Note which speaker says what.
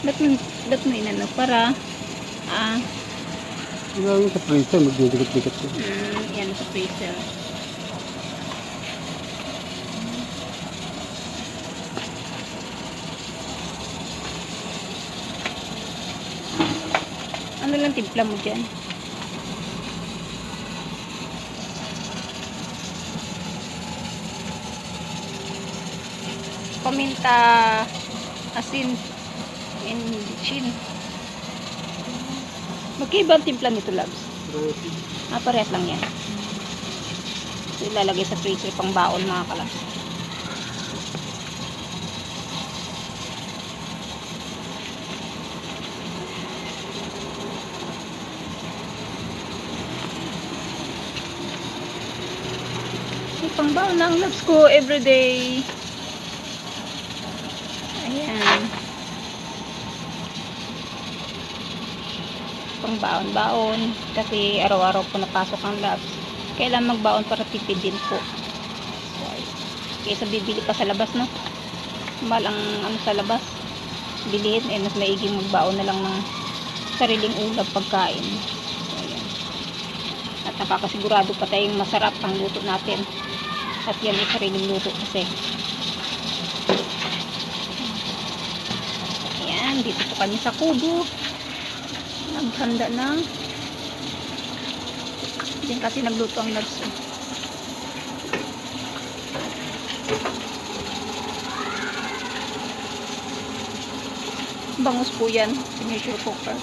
Speaker 1: Ba't mo, ba't mo inano? Para, ah,
Speaker 2: Yung sa freezer, magdidikit-dikit ko.
Speaker 1: yan sa freezer. Ano lang timpla mo dyan? Paminta, asin, and chin. Magkaiba ang timpla nito, Labs. Parehas lang yan. So, ilalagay sa freezer pang baon, mga kalabs. Pang baon na ang Labs ko everyday. Ayan. Pang baon-baon. Kasi araw-araw po napasok ang Labs. Kailan magbaon para tipid din po. Kaysa bibili pa sa labas, no? Mahal ang ano sa labas. Bilihin, mas maiging magbaon na lang ng sariling ulam pagkain. So, ayan. At nakakasigurado pa tayong masarap ang luto natin. At yan ay sariling luto kasi. Ayan, dito po kami sa kubo. Naghanda ng din kasi nagluto ang Labs. Bangus po yan. Pressure cooker.